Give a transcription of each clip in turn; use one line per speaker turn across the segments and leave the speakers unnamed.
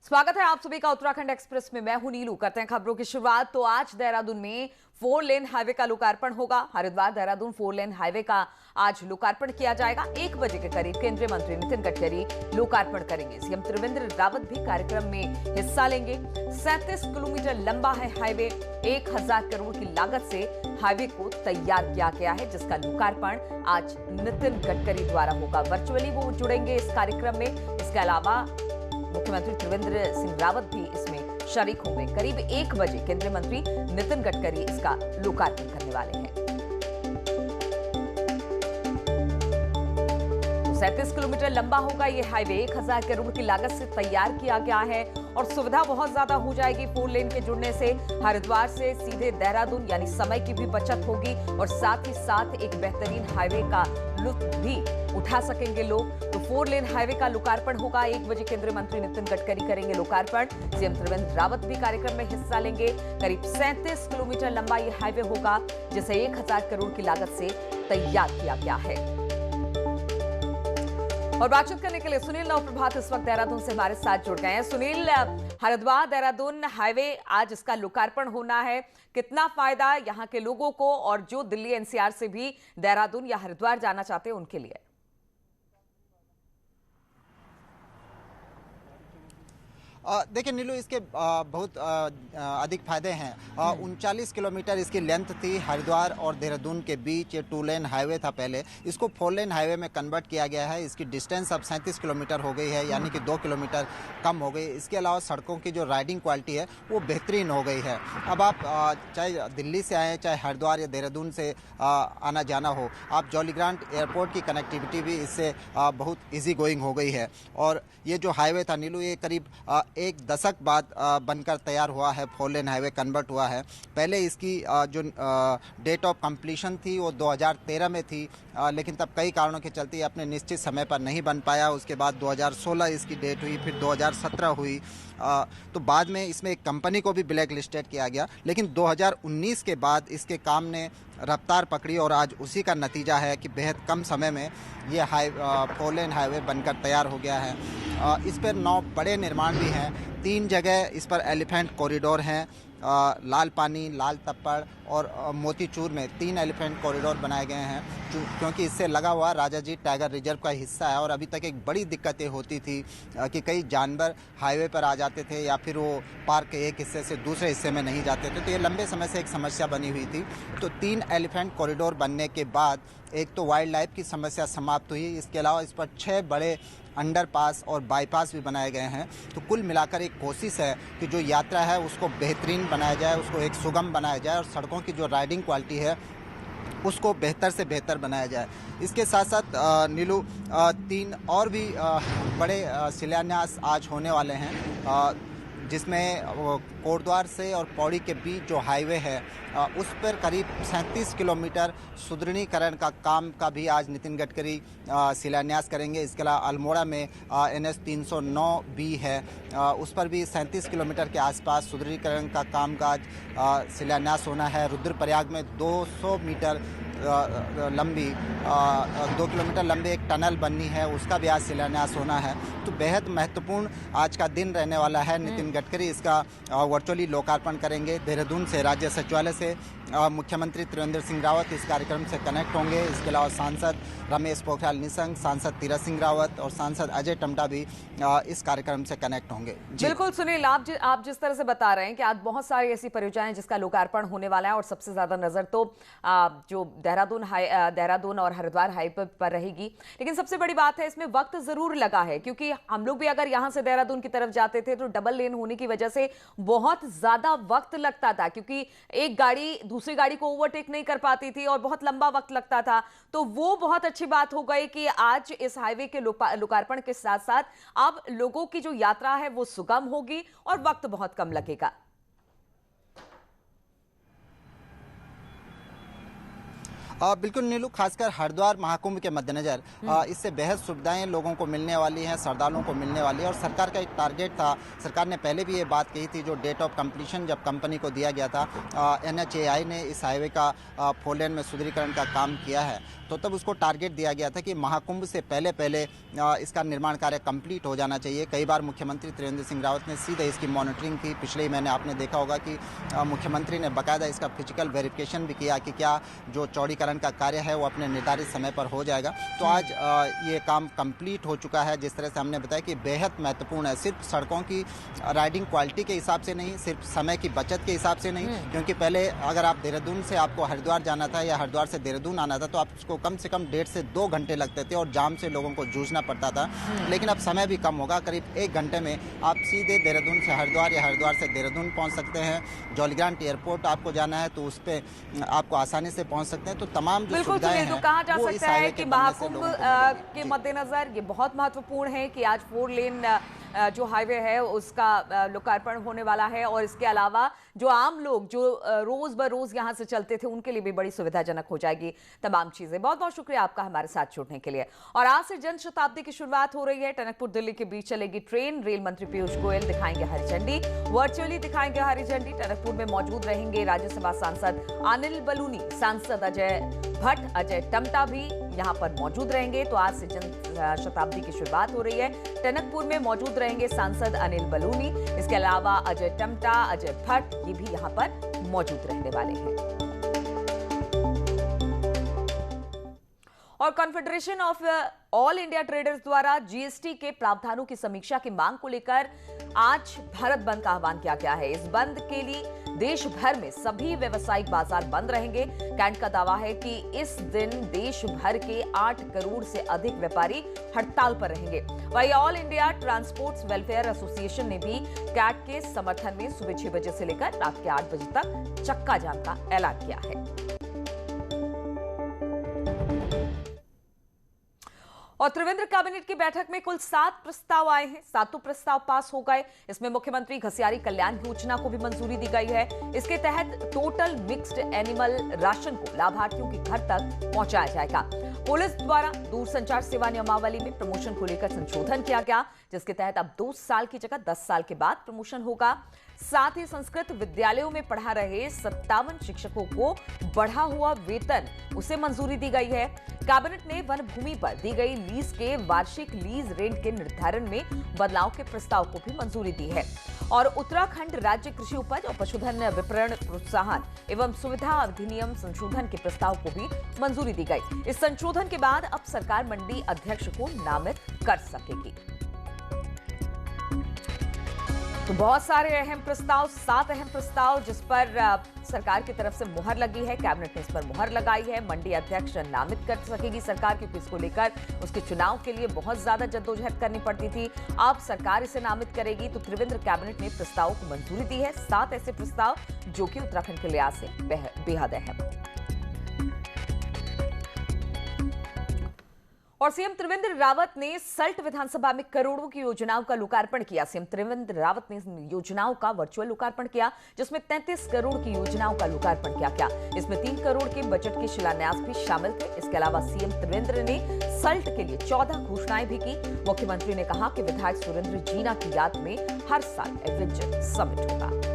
स्वागत है आप सभी का उत्तराखंड एक्सप्रेस में। मैं हूं नीलू। करते हैं खबरों की शुरुआत। तो आज देहरादून में 4 लेन हाईवे का लोकार्पण होगा। हरिद्वार देहरादून 4 लेन हाईवे का आज लोकार्पण किया जाएगा। 1 बजे के करीब केंद्रीय मंत्री नितिन गडकरी लोकार्पण करेंगे। सीएम त्रिवेंद्र रावत भी कार्यक्रम में हिस्सा लेंगे। 37 किलोमीटर लंबा है हाईवे। 1000 करोड़ की लागत से हाईवे को तैयार किया गया है, जिसका लोकार्पण आज नितिन गडकरी द्वारा होगा। वर्चुअली वो जुड़ेंगे इस कार्यक्रम में। इसके अलावा मुख्यमंत्री त्रिवेंद्र सिंह रावत भी इसमें शरीक होंगे। करीब 1 बजे केंद्रीय मंत्री नितिन गडकरी इसका लोकार्पण करने वाले हैं। 37 किलोमीटर लंबा होगा ये हाईवे। 1000 करोड़ की लागत से तैयार किया गया है और सुविधा बहुत ज्यादा हो जाएगी 4 लेन के जुड़ने से। हरिद्वार से सीधे देहरादून यानी समय की भी बचत होगी और साथ ही साथ एक बेहतरीन हाईवे का लुत्फ भी उठा सकेंगे लोग। तो 4 लेन हाईवे का लोकार्पण होगा। 1 बजे केंद्रीय मंत्री नितिन गडकरी करेंगे लोकार्पण। सीएम त्रिवेंद्र रावत भी कार्यक्रम में हिस्सा लेंगे। करीब 37 किलोमीटर लंबा ये हाईवे होगा, जिसे 1000 करोड़ की लागत से तैयार किया गया है। और बातचीत करने के लिए सुनील नवप्रभात इस वक्त देहरादून से हमारे साथ जुड़ गए हैं। सुनील, हरिद्वार देहरादून हाईवे आज इसका लोकार्पण होना है। कितना फायदा यहाँ के लोगों को और जो दिल्ली एनसीआर से भी देहरादून या हरिद्वार जाना चाहते हैं उनके लिए?
देखिए नीलू, इसके बहुत अधिक फायदे हैं। 39 किलोमीटर इसकी लेंथ थी हरिद्वार और देहरादून के बीच। ये 2 लेन हाईवे था पहले, इसको 4 लेन हाईवे में कन्वर्ट किया गया है। इसकी डिस्टेंस अब 37 किलोमीटर हो गई है, यानी कि 2 किलोमीटर कम हो गई। इसके अलावा सड़कों की जो राइडिंग क्वालिटी है वो बेहतरीन हो गई है। अब आप चाहे दिल्ली से आएँ, चाहे हरिद्वार या देहरादून से आना जाना हो, आप जॉली ग्रांट एयरपोर्ट की कनेक्टिविटी भी इससे बहुत ईजी गोइंग हो गई है। और ये जो हाईवे था नीलू, ये करीब 1 दशक बाद बनकर तैयार हुआ है। 4 लेन हाईवे कन्वर्ट हुआ है। पहले इसकी जो डेट ऑफ कंप्लीशन थी वो 2013 में थी, लेकिन तब कई कारणों के चलते अपने निश्चित समय पर नहीं बन पाया। उसके बाद 2016 इसकी डेट हुई, फिर 2017 हुई। तो बाद में इसमें एक कंपनी को भी ब्लैक लिस्टेड किया गया, लेकिन 2019 के बाद इसके काम ने रफ्तार पकड़ी और आज उसी का नतीजा है कि बेहद कम समय में ये 4 लेन हाईवे बनकर तैयार हो गया है। इस पर 9 बड़े निर्माण भी हैं। 3 जगह इस पर एलिफेंट कॉरिडोर हैं। लाल पानी, लाल तप्पड़ और मोतीचूर में 3 एलिफेंट कॉरिडोर बनाए गए हैं, क्योंकि इससे लगा हुआ राजा जी टाइगर रिजर्व का हिस्सा है। और अभी तक एक बड़ी दिक्कत ये होती थी कि कई जानवर हाईवे पर आ जाते थे या फिर वो पार्क के एक हिस्से से दूसरे हिस्से में नहीं जाते थे, तो ये लंबे समय से एक समस्या बनी हुई थी। तो 3 एलिफेंट कॉरिडोर बनने के बाद एक तो वाइल्ड लाइफ की समस्या समाप्त हुई। इसके अलावा इस पर 6 बड़े अंडरपास और बाईपास भी बनाए गए हैं। तो कुल मिलाकर एक कोशिश है कि जो यात्रा है उसको बेहतरीन बनाया जाए, उसको एक सुगम बनाया जाए और सड़कों की जो राइडिंग क्वालिटी है उसको बेहतर से बेहतर बनाया जाए। इसके साथ साथ नीलू, 3 और भी बड़े शिलान्यास आज होने वाले हैं, जिसमें कोटद्वार से और पौड़ी के बीच जो हाईवे है उस पर करीब 37 किलोमीटर सुदृढ़ीकरण का काम का भी आज नितिन गडकरी शिलान्यास करेंगे। इसके अलावा अल्मोड़ा में NH 309 भी है, उस पर भी 37 किलोमीटर के आसपास सुदृढ़ीकरण का काम का आज शिलान्यास होना है। रुद्रप्रयाग में 200 मीटर लंबी 2 किलोमीटर लंबी एक टनल बननी है, उसका भी आज शिलान्यास होना है। तो बेहद महत्वपूर्ण आज का दिन रहने वाला है। नितिन गडकरी इसका वर्चुअली लोकार्पण करेंगे। देहरादून से राज्य सचिवालय से मुख्यमंत्री त्रिवेंद्र सिंह रावत इस कार्यक्रम से कनेक्ट होंगे। इसके अलावा सांसद रमेश पोखरियाल निशंक, सांसद तीरथ सिंह रावत और सांसद अजय टम्टा भी इस कार्यक्रम से कनेक्ट होंगे।
बिल्कुल सुनील, आप जिस तरह से बता रहे हैं कि आज बहुत सारी ऐसी परियोजनाएं जिसका लोकार्पण होने वाला है और सबसे ज्यादा नजर तो जो देहरादून और हरिद्वार हाईवे पर रहेगी। लेकिन सबसे बड़ी बात है, इसमें वक्त जरूर लगा है, क्योंकि हम लोग भी अगर यहां से देहरादून की तरफ जाते थे तो डबल लेन होने की वजह से बहुत ज्यादा वक्त लगता था, क्योंकि एक गाड़ी दूसरी गाड़ी को ओवरटेक नहीं कर पाती थी और बहुत लंबा वक्त लगता था। तो वो बहुत अच्छी बात हो गई कि आज इस हाईवे के लोकार्पण के साथ साथ अब लोगों की जो यात्रा है वो सुगम होगी और वक्त बहुत कम लगेगा।
बिल्कुल नीलू, खासकर हरिद्वार महाकुंभ के मद्देनजर इससे बेहद सुविधाएं लोगों को मिलने वाली हैं, श्रद्धालुओं को मिलने वाली है। और सरकार का एक टारगेट था, सरकार ने पहले भी ये बात कही थी, जो डेट ऑफ कंप्लीशन जब कंपनी को दिया गया था, NHAI ने इस हाईवे का 4 लेन में सुदृढ़ीकरण का काम किया है, तो तब उसको टारगेट दिया गया था कि महाकुंभ से पहले इसका निर्माण कार्य कंप्लीट हो जाना चाहिए। कई बार मुख्यमंत्री त्रिवेंद्र सिंह रावत ने सीधे इसकी मॉनिटरिंग की। पिछले ही महीने आपने देखा होगा कि मुख्यमंत्री ने बाकायदा इसका फिजिकल वेरिफिकेशन भी किया कि क्या जो चौड़ीकरण का कार्य है वो अपने निर्धारित समय पर हो जाएगा। तो आज ये काम कंप्लीट हो चुका है। जिस तरह से हमने बताया कि बेहद महत्वपूर्ण है, सिर्फ सड़कों की राइडिंग क्वालिटी के हिसाब से नहीं, सिर्फ समय की बचत के हिसाब से नहीं, क्योंकि पहले अगर आप देहरादून से आपको हरिद्वार जाना था या हरिद्वार से देहरादून आना था तो आपको कम से कम 1.5 से 2 घंटे लगते थे और जाम से लोगों को जूझना पड़ता था। लेकिन अब समय भी कम होगा, करीब 1 घंटे में आप सीधे देहरादून से हरिद्वार या हरिद्वार से देहरादून पहुंच सकते हैं। जौलीग्रांट एयरपोर्ट आपको जाना है तो उस पर आपको आसानी से पहुंच सकते हैं। तो तमाम जो सुविधाएं हैं,
कहा जा सकता है कि महाकुंभ के मद्देनजर ये बहुत महत्वपूर्ण है कि आज 4 लेन जो हाईवे है उसका लोकार्पण होने वाला है। और इसके अलावा जो आम लोग जो रोज बरोज यहाँ से चलते थे उनके लिए भी बड़ी सुविधाजनक हो जाएगी तमाम चीजें। बहुत बहुत शुक्रिया आपका हमारे साथ जुड़ने के लिए। और आज से जन शताब्दी की शुरुआत हो रही है। टनकपुर दिल्ली के बीच चलेगी ट्रेन। रेल मंत्री पीयूष गोयल दिखाएंगे हरी झंडी, वर्चुअली दिखाएंगे हरी झंडी। टनकपुर में मौजूद रहेंगे राज्यसभा सांसद अनिल बलूनी, सांसद अजय भट्ट, अजय टमटा भी यहाँ पर मौजूद रहेंगे। तो आज से जन शताब्दी की शुरुआत हो रही है। टनकपुर में मौजूद रहेंगे सांसद अनिल बलूनी, इसके अलावा अजय टमटा, अजय भट्ट ये भी यहाँ पर मौजूद रहने वाले हैं। और confederation of all India traders द्वारा जीएसटी के प्रावधानों की समीक्षा की मांग को लेकर आज भारत बंद का आह्वान किया गया है। इस बंद के लिए देश भर में सभी व्यावसायिक बाजार बंद रहेंगे। कैंट का दावा है कि इस दिन देश भर के 8 करोड़ से अधिक व्यापारी हड़ताल पर रहेंगे। वहीं all India transports welfare association ने भी कैट के समर्थन में सुबह 6 बजे से लेकर रात के 8 बजे तक चक्का जाम का ऐलान किया है। और त्रिवेंद्र कैबिनेट की बैठक में कुल 7 प्रस्ताव आए हैं। 7 प्रस्ताव पास हो गए। इसमें मुख्यमंत्री घसियारी कल्याण योजना को भी मंजूरी दी गई है। इसके तहत टोटल मिक्स्ड एनिमल राशन को लाभार्थियों के घर तक पहुंचाया जाएगा। पुलिस द्वारा दूरसंचार सेवा नियमावली में प्रमोशन को लेकर संशोधन किया गया, जिसके तहत अब 2 साल की जगह 10 साल के बाद प्रमोशन होगा। साथ ही संस्कृत विद्यालयों में पढ़ा रहे 57 शिक्षकों को बढ़ा हुआ वेतन उसे मंजूरी दी गई है। कैबिनेट ने वन भूमि पर दी गई लीज के वार्षिक लीज रेंट के निर्धारण में बदलाव के प्रस्ताव को भी मंजूरी दी है। और उत्तराखंड राज्य कृषि उपज और पशुधन विपणन प्रोत्साहन एवं सुविधा अधिनियम संशोधन के प्रस्ताव को भी मंजूरी दी गई। इस संशोधन के बाद अब सरकार मंडी अध्यक्ष को नामित कर सकेगी। तो बहुत सारे अहम प्रस्ताव, 7 अहम प्रस्ताव जिस पर सरकार की तरफ से मुहर लगी है। कैबिनेट ने इस पर मुहर लगाई है। मंडी अध्यक्ष नामित कर सकेगी सरकार, क्योंकि इसको लेकर उसके चुनाव के लिए बहुत ज्यादा जद्दोजहद करनी पड़ती थी। अब सरकार इसे नामित करेगी। तो त्रिवेंद्र कैबिनेट ने प्रस्ताव को मंजूरी दी है। 7 ऐसे प्रस्ताव जो कि उत्तराखंड के लिहाज से बेहद अहम। और सीएम त्रिवेंद्र रावत ने सल्ट विधानसभा में करोड़ों की योजनाओं का लोकार्पण किया। सीएम त्रिवेंद्र रावत ने योजनाओं का वर्चुअल लोकार्पण किया, जिसमें 33 करोड़ की योजनाओं का लोकार्पण किया गया। इसमें 3 करोड़ के बजट के शिलान्यास भी शामिल थे। इसके अलावा सीएम त्रिवेंद्र ने सल्ट के लिए 14 घोषणाएं भी की। मुख्यमंत्री ने कहा कि विधायक सुरेंद्र जीना की याद में हर साल एडवेंचर समिट होगा।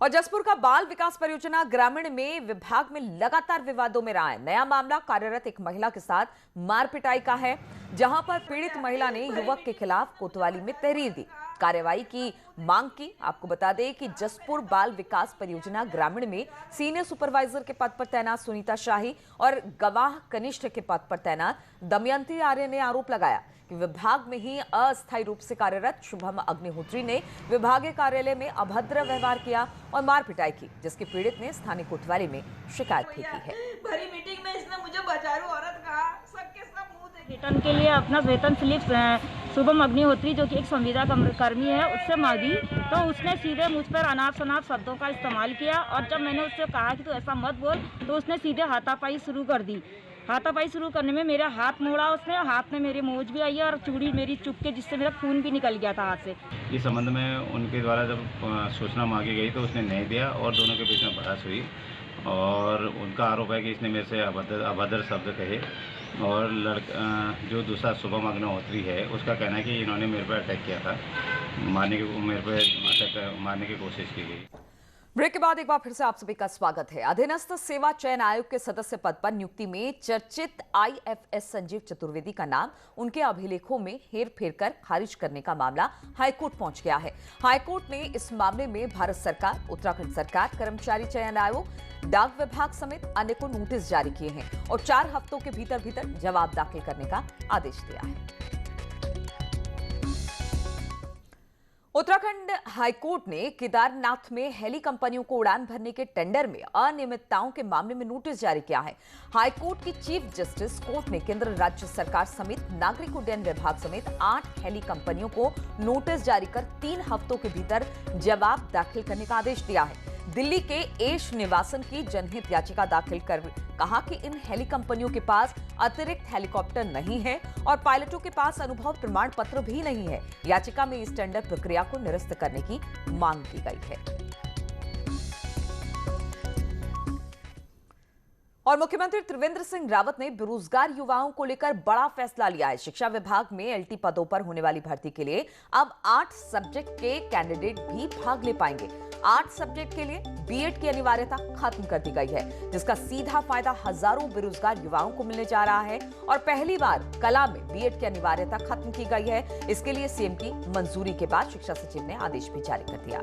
और जसपुर का बाल विकास परियोजना ग्रामीण में विभाग में लगातार विवादों में रहा है। नया मामला कार्यरत एक महिला के साथ मार पिटाई का है, जहां पर पीड़ित महिला ने युवक के खिलाफ कोतवाली में तहरीर दी, कार्रवाई की मांग की। आपको बता दें कि जसपुर बाल विकास परियोजना ग्रामीण में सीनियर सुपरवाइजर के पद पर तैनात सुनीता शाही और गवाह कनिष्ठ के पद पर तैनात दमयंती आर्य ने आरोप लगाया कि विभाग में ही अस्थायी रूप से कार्यरत शुभम अग्निहोत्री ने विभागीय कार्यालय में अभद्र व्यवहार किया और मार पिटाई की, जिसकी पीड़ित ने स्थानीय कोतवाली में शिकायत भी की है।
भरी मीटिंग में इसने मुझे बाजारू औरत कहा, सबके सब मुंह देखे।
रिटर्न के लिए अपना वेतन स्लिप शुभम अग्निहोत्री जो कि एक संविदा कर्मी है उससे मांगी, तो उसने सीधे मुझ पर अनाप शनाप शब्दों का इस्तेमाल किया। और जब मैंने उससे कहा कि तू ऐसा मत बोल, तो उसने सीधे हाथापाई शुरू कर दी। हाथापाई शुरू करने में मेरा हाथ मोड़ा उसने, हाथ में मेरे मोच भी आई है और चूड़ी मेरी चुभ के जिससे मेरा खून भी निकल गया था हाथ से।
इस संबंध में उनके द्वारा जब सूचना मांगी गई तो उसने नहीं दिया और दोनों के बीच में बहस हुई और उनका आरोप है कि इसने मेरे से अभद्र शब्द कहे और जो दूसरा शुभम अग्निहोत्री है उसका कहना है कि इन्होंने मेरे पर अटैक किया था, मारने की कोशिश की गई।
ब्रेक के बाद एक बार फिर से आप सभी का स्वागत है। अधीनस्थ सेवा चयन आयोग के सदस्य पद पर नियुक्ति में चर्चित आईएफएस संजीव चतुर्वेदी का नाम उनके अभिलेखों में हेरफेर कर खारिज करने का मामला हाईकोर्ट पहुंच गया है। हाईकोर्ट ने इस मामले में भारत सरकार, उत्तराखंड सरकार, कर्मचारी चयन आयोग, डाक विभाग समेत अन्य को नोटिस जारी किए हैं और 4 हफ्तों के भीतर जवाब दाखिल करने का आदेश दिया है। उत्तराखंड हाईकोर्ट ने केदारनाथ में हेली कंपनियों को उड़ान भरने के टेंडर में अनियमितताओं के मामले में नोटिस जारी किया है। हाईकोर्ट की चीफ जस्टिस कोर्ट ने केंद्र राज्य सरकार समेत नागरिक उड्डयन विभाग समेत 8 हेली कंपनियों को नोटिस जारी कर 3 हफ्तों के भीतर जवाब दाखिल करने का आदेश दिया है। दिल्ली के एश निवासन की जनहित याचिका दाखिल कर कहा कि इन हेली कंपनियों के पास अतिरिक्त हेलीकॉप्टर नहीं है और पायलटों के पास अनुभव प्रमाण पत्र भी नहीं है। याचिका में इस टेंडर प्रक्रिया को निरस्त करने की मांग की गई है। और मुख्यमंत्री त्रिवेंद्र सिंह रावत ने बेरोजगार युवाओं को लेकर बड़ा फैसला लिया है। शिक्षा विभाग में एलटी पदों पर होने वाली भर्ती के लिए अब 8 सब्जेक्ट के कैंडिडेट भी भाग ले पाएंगे। 8 सब्जेक्ट के लिए बीएड की अनिवार्यता खत्म कर दी गई है, जिसका सीधा फायदा हजारों बेरोजगार युवाओं को मिलने जा रहा है। और पहली बार कला में बीएड की अनिवार्यता खत्म की गई है। इसके लिए सीएम की मंजूरी के बाद शिक्षा सचिव ने आदेश भी जारी कर दिया।